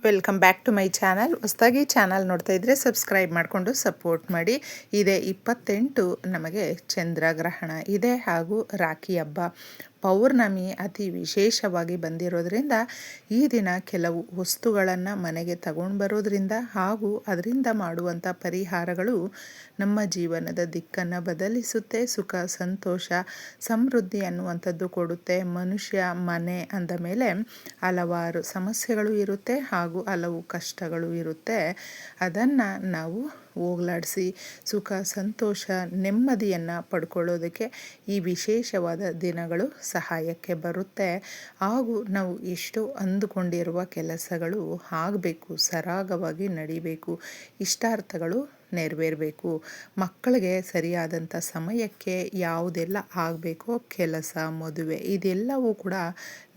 Welcome back to my channel. ಹೊಸದಾಗಿ channel ನೋಡ್ತಾ ಇದ್ದರೆ ಸಬ್ಸ್ಕ್ರೈಬ್ ಮಾಡಿಕೊಂಡು ಸಪೋರ್ಟ್ ಮಾಡಿ. ಇದೇ 28 ನಮಗೆ ಚಂದ್ರಗ್ರಹಣ ಇದೆ ಹಾಗೂ ರಾಖಿ ಹಬ್ಬ ಪೌರ್ಣಮಿ ಅತಿ ವಿಶೇಷವಾಗಿ ಬಂದಿರೋದ್ರಿಂದ ಈ ದಿನ ಕೆಲವು ವಸ್ತುಗಳನ್ನು ಮನೆಗೆ ತಗೊಂಡು ಬರೋದ್ರಿಂದ ಹಾಗೂ ಅದರಿಂದ ಮಾಡುವಂಥ ಪರಿಹಾರಗಳು ನಮ್ಮ ಜೀವನದ ದಿಕ್ಕನ್ನು ಬದಲಿಸುತ್ತೆ. ಸುಖ ಸಂತೋಷ ಸಮೃದ್ಧಿ ಅನ್ನುವಂಥದ್ದು ಕೊಡುತ್ತೆ. ಮನುಷ್ಯ ಮನೆ ಅಂದ ಮೇಲೆ ಹಲವಾರು ಸಮಸ್ಯೆಗಳು ಇರುತ್ತೆ ಹಾಗೂ ಹಲವು ಕಷ್ಟಗಳು ಇರುತ್ತೆ. ಅದನ್ನು ನಾವು ಹೋಗಲಾಡಿಸಿ ಸುಖ ಸಂತೋಷ ನೆಮ್ಮದಿಯನ್ನು ಪಡ್ಕೊಳ್ಳೋದಕ್ಕೆ ಈ ವಿಶೇಷವಾದ ದಿನಗಳು ಸಹಾಯಕ್ಕೆ ಬರುತ್ತೆ. ಹಾಗೂ ನಾವು ಎಷ್ಟು ಅಂದುಕೊಂಡಿರುವ ಕೆಲಸಗಳು ಆಗಬೇಕು, ಸರಾಗವಾಗಿ ನಡಿಬೇಕು, ಇಷ್ಟಾರ್ಥಗಳು ನೆರವೇರಬೇಕು. ಮಕ್ಕಳಿಗೆ ಸರಿಯಾದಂಥ ಸಮಯಕ್ಕೆ ಯಾವುದೆಲ್ಲ ಆಗಬೇಕೋ ಕೆಲಸ ಮದುವೆ ಇದೆಲ್ಲವೂ ಕೂಡ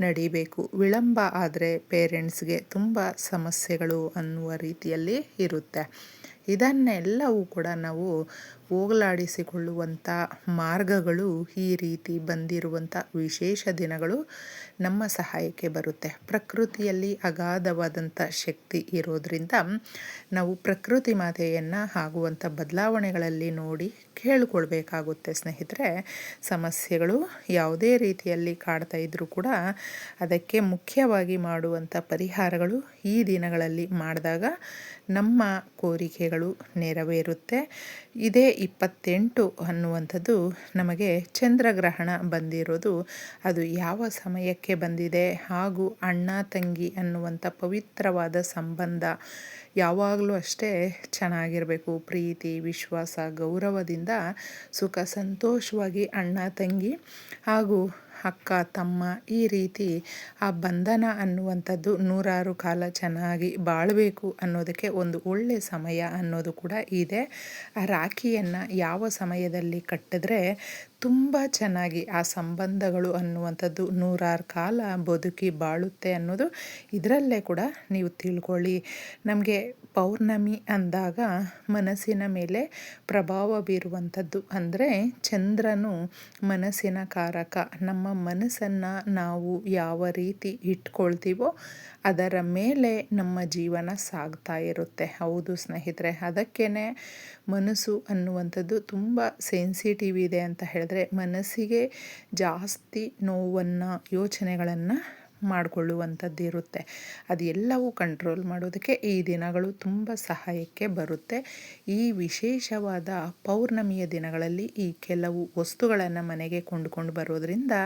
ನಡಿಬೇಕು. ವಿಳಂಬ ಆದರೆ ಪೇರೆಂಟ್ಸ್ಗೆ ತುಂಬ ಸಮಸ್ಯೆಗಳು ಅನ್ನುವ ರೀತಿಯಲ್ಲಿ ಇರುತ್ತೆ. ಇದನ್ನೆಲ್ಲವೂ ಕೂಡ ನಾವು ಹೋಗಲಾಡಿಸಿಕೊಳ್ಳುವಂಥ ಮಾರ್ಗಗಳು ಈ ರೀತಿ ಬಂದಿರುವಂಥ ವಿಶೇಷ ದಿನಗಳು ನಮ್ಮ ಸಹಾಯಕ್ಕೆ ಬರುತ್ತೆ. ಪ್ರಕೃತಿಯಲ್ಲಿ ಅಗಾಧವಾದಂಥ ಶಕ್ತಿ ಇರೋದರಿಂದ ನಾವು ಪ್ರಕೃತಿ ಮಾತೆಯನ್ನು ಆಗುವಂಥ ಬದಲಾವಣೆಗಳಲ್ಲಿ ನೋಡಿ ಕೇಳಿಕೊಳ್ಬೇಕಾಗುತ್ತೆ ಸ್ನೇಹಿತರೆ. ಸಮಸ್ಯೆಗಳು ಯಾವುದೇ ರೀತಿಯಲ್ಲಿ ಕಾಡ್ತಾ ಇದ್ದರೂ ಕೂಡ ಅದಕ್ಕೆ ಮುಖ್ಯವಾಗಿ ಮಾಡುವಂಥ ಪರಿಹಾರಗಳು ಈ ದಿನಗಳಲ್ಲಿ ಮಾಡಿದಾಗ ನಮ್ಮ ಕೋರಿಕೆಗಳು ನೆರವೇರುತ್ತೆ. ಇದೇ 28 ಅನ್ನುವಂಥದ್ದು ನಮಗೆ ಚಂದ್ರಗ್ರಹಣ ಬಂದಿರೋದು ಅದು ಯಾವ ಸಮಯಕ್ಕೆ ಬಂದಿದೆ ಹಾಗೂ ಅಣ್ಣ ತಂಗಿ ಅನ್ನುವಂಥ ಪವಿತ್ರವಾದ ಸಂಬಂಧ ಯಾವಾಗಲೂ ಅಷ್ಟೇ ಚೆನ್ನಾಗಿರಬೇಕು. ಪ್ರೀತಿ ವಿಶ್ವಾಸ ಗೌರವದಿಂದ ಸುಖ ಸಂತೋಷವಾಗಿ ಅಣ್ಣ ತಂಗಿ ಹಾಗೂ ಅಕ್ಕ ತಮ್ಮ ಈ ರೀತಿ ಆ ಬಂಧನ ಅನ್ನುವಂಥದ್ದು ನೂರಾರು ಕಾಲ ಚೆನ್ನಾಗಿ ಬಾಳಬೇಕು ಅನ್ನೋದಕ್ಕೆ ಒಂದು ಒಳ್ಳೆಯ ಸಮಯ ಅನ್ನೋದು ಕೂಡ ಇದೆ. ಆ ರಾಖಿಯನ್ನು ಯಾವ ಸಮಯದಲ್ಲಿ ಕಟ್ಟಿದ್ರೆ ತುಂಬ ಚೆನ್ನಾಗಿ ಆ ಸಂಬಂಧಗಳು ಅನ್ನುವಂಥದ್ದು ನೂರಾರು ಕಾಲ ಬದುಕಿ ಬಾಳುತ್ತೆ ಅನ್ನೋದು ಇದರಲ್ಲೇ ಕೂಡ ನೀವು ತಿಳ್ಕೊಳ್ಳಿ. ನಮಗೆ ಪೌರ್ಣಮಿ ಅಂದಾಗ ಮನಸ್ಸಿನ ಮೇಲೆ ಪ್ರಭಾವ ಬೀರುವಂಥದ್ದು ಅಂದರೆ ಚಂದ್ರನು ಮನಸ್ಸಿನ ಕಾರಕ. ನಮ್ಮ ಮನಸ್ಸನ್ನು ನಾವು ಯಾವ ರೀತಿ ಇಟ್ಕೊಳ್ತೀವೋ ಅದರ ಮೇಲೆ ನಮ್ಮ ಜೀವನ ಸಾಗ್ತಾ ಇರುತ್ತೆ. ಹೌದು ಸ್ನೇಹಿತರೆ, ಅದಕ್ಕೇ ಮನಸ್ಸು ಅನ್ನುವಂಥದ್ದು ತುಂಬ ಸೆನ್ಸಿಟಿವ್ ಇದೆ ಅಂತ ಹೇಳಿದ್ರೆ ಮನಸ್ಸಿಗೆ ಜಾಸ್ತಿ ನೋವನ್ನು ಯೋಚನೆಗಳನ್ನು ಮಾಡಿಕೊಳ್ಳುವಂಥದ್ದು ಇರುತ್ತೆ. ಅದೆಲ್ಲವೂ ಕಂಟ್ರೋಲ್ ಮಾಡೋದಕ್ಕೆ ಈ ದಿನಗಳು ತುಂಬ ಸಹಾಯಕ್ಕೆ ಬರುತ್ತೆ. ಈ ವಿಶೇಷವಾದ ಪೌರ್ಣಮಿಯ ದಿನಗಳಲ್ಲಿ ಈ ಕೆಲವು ವಸ್ತುಗಳನ್ನು ಮನೆಗೆ ಕೊಂಡುಕೊಂಡು ಬರೋದರಿಂದ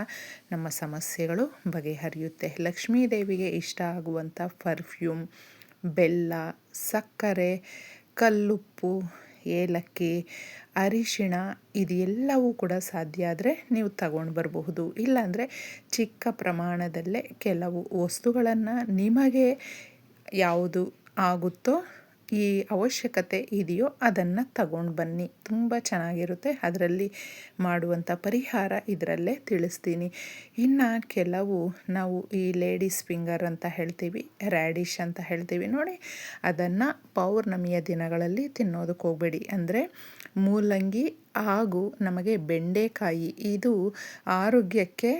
ನಮ್ಮ ಸಮಸ್ಯೆಗಳು ಬಗೆಹರಿಯುತ್ತೆ. ಲಕ್ಷ್ಮೀ ದೇವಿಗೆ ಇಷ್ಟ ಆಗುವಂಥ ಪರ್ಫ್ಯೂಮ್, ಬೆಲ್ಲ, ಸಕ್ಕರೆ, ಕಲ್ಲುಪ್ಪು, ಏಲಕ್ಕಿ, ಅರಿಶಿಣ ಇದೆಲ್ಲವೂ ಕೂಡ ಸಾಧ್ಯ ಆದರೆ ನೀವು ತಗೊಂಡು ಬರಬಹುದು. ಇಲ್ಲಾಂದರೆ ಚಿಕ್ಕ ಪ್ರಮಾಣದಲ್ಲೇ ಕೆಲವು ವಸ್ತುಗಳನ್ನು ನಿಮಗೆ ಯಾವುದು ಆಗುತ್ತೋ ಈ ಅವಶ್ಯಕತೆ ಇದೆಯೋ ಅದನ್ನು ತಗೊಂಡು ಬನ್ನಿ. ತುಂಬ ಚೆನ್ನಾಗಿರುತ್ತೆ. ಅದರಲ್ಲಿ ಮಾಡುವಂಥ ಪರಿಹಾರ ಇದರಲ್ಲೇ ತಿಳಿಸ್ತೀನಿ. ಇನ್ನು ಕೆಲವು ನಾವು ಈ ಲೇಡೀಸ್ ಫಿಂಗರ್ ಅಂತ ಹೇಳ್ತೀವಿ, ರ್ಯಾಡಿಶ್ ಅಂತ ಹೇಳ್ತೀವಿ ನೋಡಿ, ಅದನ್ನು ಪೌರ್ಣಮಿಯ ದಿನಗಳಲ್ಲಿ ತಿನ್ನೋದಕ್ಕೆ ಹೋಗಬೇಡಿ. ಅಂದರೆ ಮೂಲಂಗಿ ಹಾಗೂ ನಮಗೆ ಬೆಂಡೆಕಾಯಿ ಇದು ಆರೋಗ್ಯಕ್ಕೆ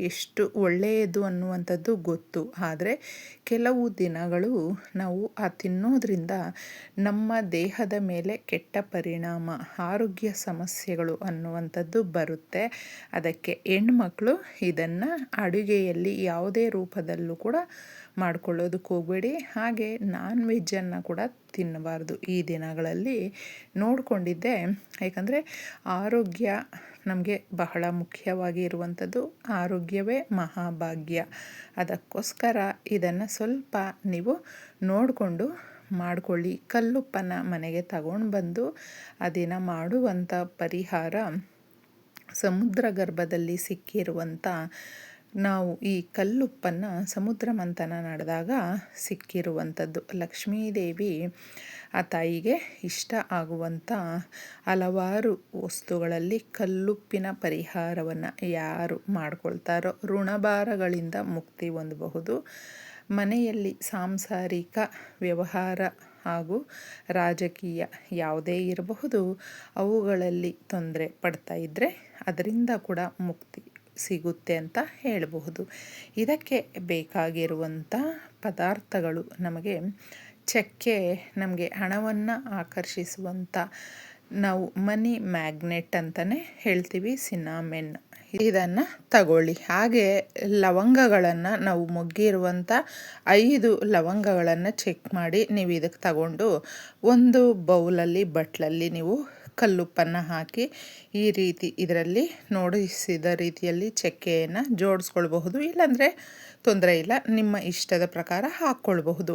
ಎಷ್ಟು ಒಳ್ಳೆಯದು ಅನ್ನುವಂಥದ್ದು ಗೊತ್ತು. ಆದರೆ ಕೆಲವು ದಿನಗಳು ನಾವು ತಿನ್ನೋದ್ರಿಂದ ನಮ್ಮ ದೇಹದ ಮೇಲೆ ಕೆಟ್ಟ ಪರಿಣಾಮ, ಆರೋಗ್ಯ ಸಮಸ್ಯೆಗಳು ಅನ್ನುವಂಥದ್ದು ಬರುತ್ತೆ. ಅದಕ್ಕೆ ಹೆಣ್ಮಕ್ಳು ಇದನ್ನು ಅಡುಗೆಯಲ್ಲಿ ಯಾವುದೇ ರೂಪದಲ್ಲೂ ಕೂಡ ಮಾಡ್ಕೊಳ್ಳೋದಕ್ಕೆ ಹೋಗಬೇಡಿ. ಹಾಗೆ ನಾನ್ ವೆಜ್ಜನ್ನು ಕೂಡ ತಿನ್ನಬಾರ್ದು ಈ ದಿನಗಳಲ್ಲಿ ನೋಡಿಕೊಂಡಿದ್ದೆ. ಯಾಕಂದರೆ ಆರೋಗ್ಯ ನಮಗೆ ಬಹಳ ಮುಖ್ಯವಾಗಿ ಇರುವಂಥದ್ದು. ಆರೋಗ್ಯವೇ ಮಹಾಭಾಗ್ಯ. ಅದಕ್ಕೋಸ್ಕರ ಇದನ್ನು ಸ್ವಲ್ಪ ನೀವು ನೋಡಿಕೊಂಡು ಮಾಡಿಕೊಳ್ಳಿ. ಕಲ್ಲುಪ್ಪನ್ನು ಮನೆಗೆ ತಗೊಂಡು ಬಂದು ಆ ದಿನ ಮಾಡುವಂಥ ಪರಿಹಾರ ಸಮುದ್ರ ಗರ್ಭದಲ್ಲಿ ಸಿಕ್ಕಿರುವಂಥ ನಾವು ಈ ಕಲ್ಲುಪ್ಪನ್ನು ಸಮುದ್ರ ಮಂಥನ ನಡೆದಾಗ ಸಿಕ್ಕಿರುವಂಥದ್ದು. ಲಕ್ಷ್ಮೀದೇವಿ ಆ ತಾಯಿಗೆ ಇಷ್ಟ ಆಗುವಂಥ ಹಲವಾರು ವಸ್ತುಗಳಲ್ಲಿ ಕಲ್ಲುಪ್ಪಿನ ಪರಿಹಾರವನ್ನು ಯಾರು ಮಾಡ್ಕೊಳ್ತಾರೋ ಋಣಭಾರಗಳಿಂದ ಮುಕ್ತಿ ಹೊಂದಬಹುದು. ಮನೆಯಲ್ಲಿ ಸಾಂಸಾರಿಕ ವ್ಯವಹಾರ ಹಾಗೂ ರಾಜಕೀಯ ಯಾವುದೇ ಇರಬಹುದು, ಅವುಗಳಲ್ಲಿ ತೊಂದರೆ ಪಡ್ತಾ ಇದ್ದರೆ ಅದರಿಂದ ಕೂಡ ಮುಕ್ತಿ ಸಿಗುತ್ತೆ ಅಂತ ಹೇಳಬಹುದು. ಇದಕ್ಕೆ ಬೇಕಾಗಿರುವಂಥ ಪದಾರ್ಥಗಳು ನಮಗೆ ಚಕ್ಕೆ ನಮಗೆ ಹಣವನ್ನು ಆಕರ್ಷಿಸುವಂಥ ನಾವು ಮನಿ ಮ್ಯಾಗ್ನೆಟ್ ಅಂತಲೇ ಹೇಳ್ತೀವಿ ಸಿನಾಮೆನ್. ಇದನ್ನು ತಗೊಳ್ಳಿ. ಹಾಗೆ ಲವಂಗಗಳನ್ನು ನಾವು ಮೊಗ್ಗಿರುವಂಥ 5 ಲವಂಗಗಳನ್ನು ಚೆಕ್ ಮಾಡಿ ನೀವು ಇದಕ್ಕೆ ತಗೊಂಡು ಒಂದು ಬೌಲಲ್ಲಿ ಬಟ್ಲಲ್ಲಿ ನೀವು ಕಲ್ಲುಪ್ಪನ್ನು ಹಾಕಿ ಈ ರೀತಿ ಇದರಲ್ಲಿ ನೋಡಿಸಿದ ರೀತಿಯಲ್ಲಿ ಚಕ್ಕೆಯನ್ನು ಜೋಡಿಸ್ಕೊಳ್ಬಹುದು. ಇಲ್ಲಾಂದರೆ ತೊಂದರೆ ಇಲ್ಲ, ನಿಮ್ಮ ಇಷ್ಟದ ಪ್ರಕಾರ ಹಾಕ್ಕೊಳ್ಬಹುದು.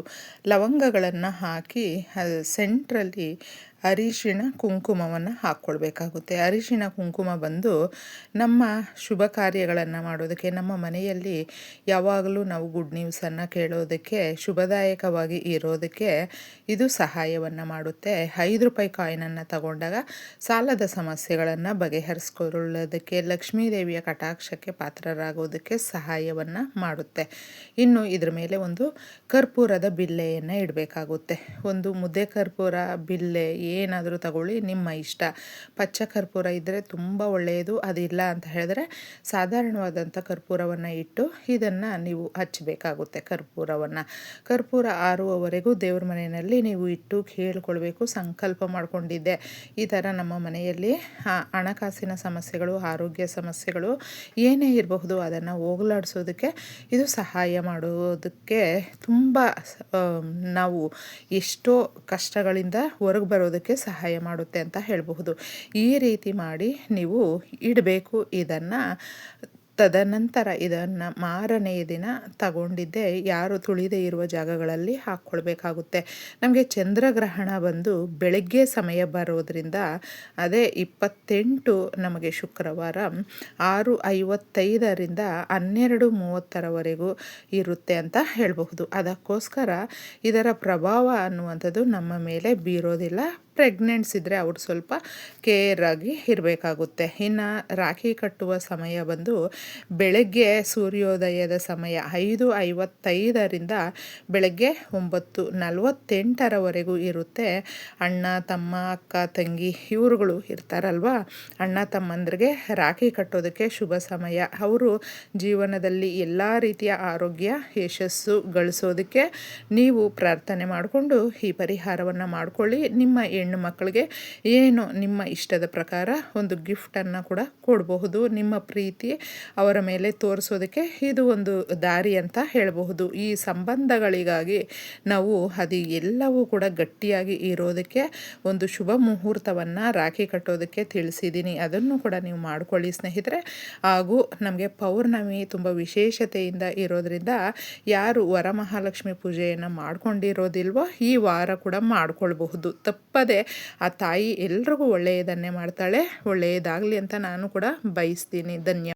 ಲವಂಗಗಳನ್ನು ಹಾಕಿ ಸೆಂಟ್ರಲ್ಲಿ ಅರಿಶಿಣ ಕುಂಕುಮವನ್ನು ಹಾಕ್ಕೊಳ್ಬೇಕಾಗುತ್ತೆ. ಅರಿಶಿಣ ಕುಂಕುಮ ಬಂದು ನಮ್ಮ ಶುಭ ಕಾರ್ಯಗಳನ್ನು ಮಾಡೋದಕ್ಕೆ, ನಮ್ಮ ಮನೆಯಲ್ಲಿ ಯಾವಾಗಲೂ ನಾವು ಗುಡ್ ನ್ಯೂಸನ್ನು ಕೇಳೋದಕ್ಕೆ, ಶುಭದಾಯಕವಾಗಿ ಇರೋದಕ್ಕೆ ಇದು ಸಹಾಯವನ್ನು ಮಾಡುತ್ತೆ. 5 ರೂಪಾಯಿ ಕಾಯಿನನ್ನು ತಗೊಂಡಾಗ ಸಾಲದ ಸಮಸ್ಯೆಗಳನ್ನು ಬಗೆಹರಿಸ್ಕೊಳ್ಳೋದಕ್ಕೆ, ಲಕ್ಷ್ಮೀದೇವಿಯ ಕಟಾಕ್ಷಕ್ಕೆ ಪಾತ್ರರಾಗೋದಕ್ಕೆ ಸಹಾಯವನ್ನು ಮಾಡುತ್ತೆ. ಇನ್ನು ಇದ್ರ ಮೇಲೆ ಒಂದು ಕರ್ಪೂರದ ಬಿಲ್ಲೆಯನ್ನು ಇಡಬೇಕಾಗುತ್ತೆ. ಒಂದು ಮುದ್ದೆ ಕರ್ಪೂರ, ಬಿಲ್ಲೆ ಏನಾದರೂ ತಗೊಳ್ಳಿ, ನಿಮ್ಮ ಇಷ್ಟ. ಪಚ್ಚ ಕರ್ಪೂರ ಇದ್ದರೆ ತುಂಬ ಒಳ್ಳೆಯದು. ಅದಿಲ್ಲ ಅಂತ ಹೇಳಿದ್ರೆ ಸಾಧಾರಣವಾದಂಥ ಕರ್ಪೂರವನ್ನು ಇಟ್ಟು ಇದನ್ನು ನೀವು ಹಚ್ಚಬೇಕಾಗುತ್ತೆ. ಕರ್ಪೂರ ಆರುವವರೆಗೂ ದೇವ್ರ ಮನೆಯಲ್ಲಿ ನೀವು ಇಟ್ಟು ಕೇಳ್ಕೊಳ್ಬೇಕು. ಸಂಕಲ್ಪ ಮಾಡಿಕೊಂಡಿದ್ದೆ ಈ ಥರ ನಮ್ಮ ಮನೆಯಲ್ಲಿ ಹಣಕಾಸಿನ ಸಮಸ್ಯೆಗಳು, ಆರೋಗ್ಯ ಸಮಸ್ಯೆಗಳು ಏನೇ ಇರಬಹುದು ಅದನ್ನು ಹೋಗಲಾಡಿಸೋದಕ್ಕೆ ಇದು ಸಹಾಯ ಮಾಡೋದಕ್ಕೆ, ತುಂಬ ನಾವು ಎಷ್ಟೋ ಕಷ್ಟಗಳಿಂದ ಹೊರಗೆ ಬರೋದಕ್ಕೆ ಸಹಾಯ ಮಾಡುತ್ತೆ ಅಂತ ಹೇಳಬಹುದು. ಈ ರೀತಿ ಮಾಡಿ ನೀವು ಇಡಬೇಕು ಇದನ್ನು. ತದನಂತರ ಇದನ್ನು ಮಾರನೆಯ ದಿನ ತಗೊಂಡಿದ್ದೆ ಯಾರು ತುಳಿದೇ ಇರುವ ಜಾಗಗಳಲ್ಲಿ ಹಾಕ್ಕೊಳ್ಬೇಕಾಗುತ್ತೆ. ನಮಗೆ ಚಂದ್ರಗ್ರಹಣ ಬಂದು ಬೆಳಗ್ಗೆ ಸಮಯ ಬರೋದ್ರಿಂದ, ಅದೇ 28 ನಮಗೆ ಶುಕ್ರವಾರ 6:55ರಿಂದ 12:30ರವರೆಗೂ ಇರುತ್ತೆ ಅಂತ ಹೇಳಬಹುದು. ಅದಕ್ಕೋಸ್ಕರ ಇದರ ಪ್ರಭಾವ ಅನ್ನುವಂಥದ್ದು ನಮ್ಮ ಮೇಲೆ ಬೀರೋದಿಲ್ಲ. ಪ್ರೆಗ್ನೆಂಟ್ಸ್ ಇದ್ದರೆ ಅವ್ರು ಸ್ವಲ್ಪ ಕೇರ್ ಆಗಿ ಇರಬೇಕಾಗುತ್ತೆ. ಇನ್ನು ರಾಖಿ ಕಟ್ಟುವ ಸಮಯ ಬಂದು ಬೆಳಗ್ಗೆ ಸೂರ್ಯೋದಯದ ಸಮಯ 5:55ರಿಂದ ಬೆಳಗ್ಗೆ 9:48ರವರೆಗೂ ಇರುತ್ತೆ. ಅಣ್ಣ ತಮ್ಮ ಅಕ್ಕ ತಂಗಿ ಇವರುಗಳು ಇರ್ತಾರಲ್ವ, ಅಣ್ಣ ತಮ್ಮಂದ್ರಿಗೆ ರಾಖಿ ಕಟ್ಟೋದಕ್ಕೆ ಶುಭ ಸಮಯ. ಅವರು ಜೀವನದಲ್ಲಿ ಎಲ್ಲ ರೀತಿಯ ಆರೋಗ್ಯ ಯಶಸ್ಸು ಗಳಿಸೋದಕ್ಕೆ ನೀವು ಪ್ರಾರ್ಥನೆ ಮಾಡಿಕೊಂಡು ಈ ಪರಿಹಾರವನ್ನು ಮಾಡಿಕೊಳ್ಳಿ. ನಿಮ್ಮ ಹೆಣ್ಣು ಮಕ್ಕಳಿಗೆ ಏನು ನಿಮ್ಮ ಇಷ್ಟದ ಪ್ರಕಾರ ಒಂದು ಗಿಫ್ಟನ್ನು ಕೂಡ ಕೊಡಬಹುದು. ನಿಮ್ಮ ಪ್ರೀತಿ ಅವರ ಮೇಲೆ ತೋರಿಸೋದಕ್ಕೆ ಇದು ಒಂದು ದಾರಿ ಅಂತ ಹೇಳಬಹುದು. ಈ ಸಂಬಂಧಗಳಿಗಾಗಿ ನಾವು ಅದು ಎಲ್ಲವೂ ಕೂಡ ಗಟ್ಟಿಯಾಗಿ ಇರೋದಕ್ಕೆ ಒಂದು ಶುಭ ಮುಹೂರ್ತವನ್ನು ರಾಖಿ ಕಟ್ಟೋದಕ್ಕೆ ತಿಳಿಸಿದ್ದೀನಿ. ಅದನ್ನು ಕೂಡ ನೀವು ಮಾಡಿಕೊಳ್ಳಿ ಸ್ನೇಹಿತರೆ. ಹಾಗೂ ನಮಗೆ ಪೌರ್ಣಮಿ ತುಂಬ ವಿಶೇಷತೆಯಿಂದ ಇರೋದ್ರಿಂದ ಯಾರು ವರಮಹಾಲಕ್ಷ್ಮಿ ಪೂಜೆಯನ್ನು ಮಾಡ್ಕೊಂಡಿರೋದಿಲ್ವೋ ಈ ವಾರ ಕೂಡ ಮಾಡ್ಕೊಳ್ಬಹುದು. ತಪ್ಪದೆ ಆ ತಾಯಿ ಎಲ್ರಿಗೂ ಒಳ್ಳೆಯದನ್ನೇ ಮಾಡ್ತಾಳೆ. ಒಳ್ಳೆಯದಾಗಲಿ ಅಂತ ನಾನು ಕೂಡ ಬಯಸ್ತೀನಿ. ಧನ್ಯವಾದ.